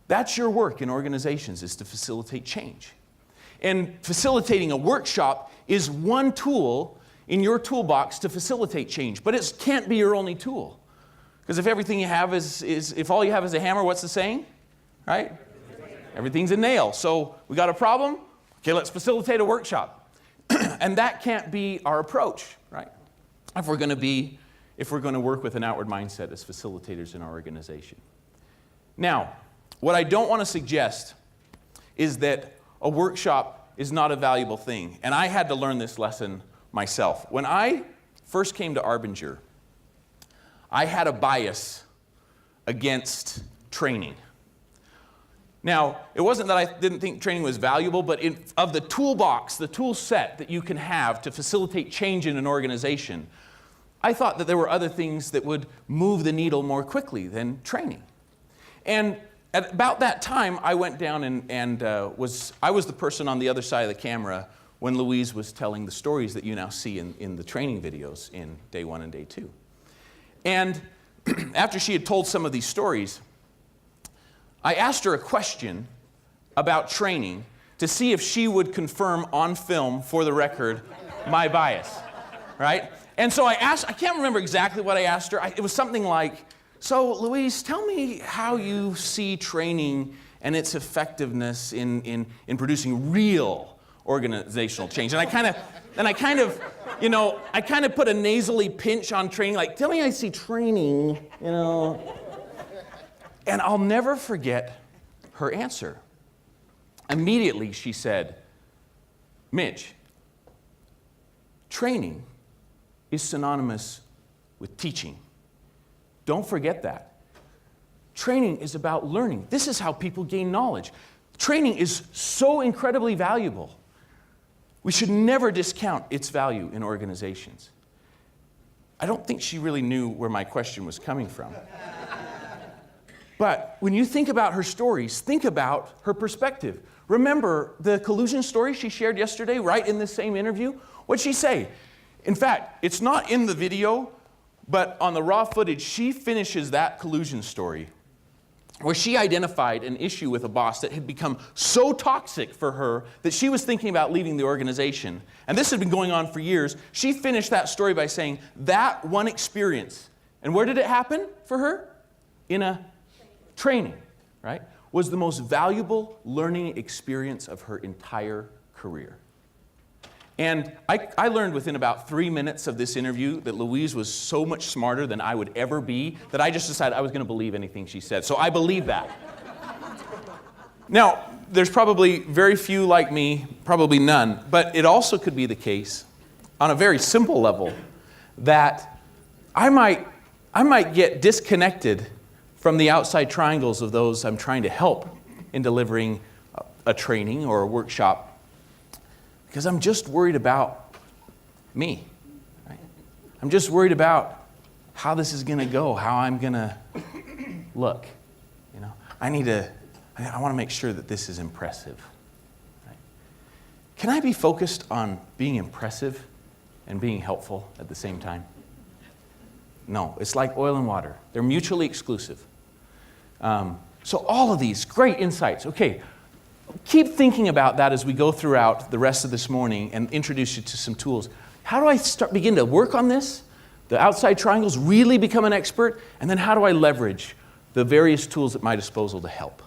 That's your work in organizations, is to facilitate change. And facilitating a workshop is one tool in your toolbox to facilitate change, but it can't be your only tool. Because if everything you have if all you have is a hammer, what's the saying? Right? Everything's a nail. So we got a problem? Okay, let's facilitate a workshop. And that can't be our approach, right? If we're going to work with an outward mindset as facilitators in our organization. Now, what I don't want to suggest is that a workshop is not a valuable thing. And I had to learn this lesson myself. When I first came to Arbinger, I had a bias against training. Now, it wasn't that I didn't think training was valuable, but of the toolbox, the tool set that you can have to facilitate change in an organization, I thought that there were other things that would move the needle more quickly than training. And at about that time, I went down and I was the person on the other side of the camera when Louise was telling the stories that you now see in the training videos in day 1 and day 2. And after she had told some of these stories, I asked her a question about training to see if she would confirm on film, for the record, my bias, right? And so I can't remember exactly what I asked her. It was something like, so Louise, tell me how you see training and its effectiveness in producing real organizational change. And I kind of put a nasally pinch on training, like, tell me I see training, And I'll never forget her answer. Immediately she said, Mitch, training is synonymous with teaching. Don't forget that. Training is about learning. This is how people gain knowledge. Training is so incredibly valuable. We should never discount its value in organizations. I don't think she really knew where my question was coming from. But when you think about her stories, think about her perspective. Remember the collusion story she shared yesterday, right in this same interview? What'd she say? In fact, it's not in the video, but on the raw footage, she finishes that collusion story where she identified an issue with a boss that had become so toxic for her that she was thinking about leaving the organization. And this had been going on for years. She finished that story by saying, that one experience, and where did it happen for her? In a training, right? Was the most valuable learning experience of her entire career. And I learned within about 3 minutes of this interview that Louise was so much smarter than I would ever be that I just decided I was going to believe anything she said. So I believe that. Now, there's probably very few like me, probably none, but it also could be the case on a very simple level that I might get disconnected from the outside triangles of those I'm trying to help in delivering a training or a workshop because I'm just worried about me. Right? I'm just worried about how this is going to go, how I'm going to look. I want to make sure that this is impressive. Right? Can I be focused on being impressive and being helpful at the same time? No, it's like oil and water. They're mutually exclusive. So all of these great insights. Okay, keep thinking about that as we go throughout the rest of this morning and introduce you to some tools. How do I begin to work on this? The outside triangles, really become an expert? And then how do I leverage the various tools at my disposal to help?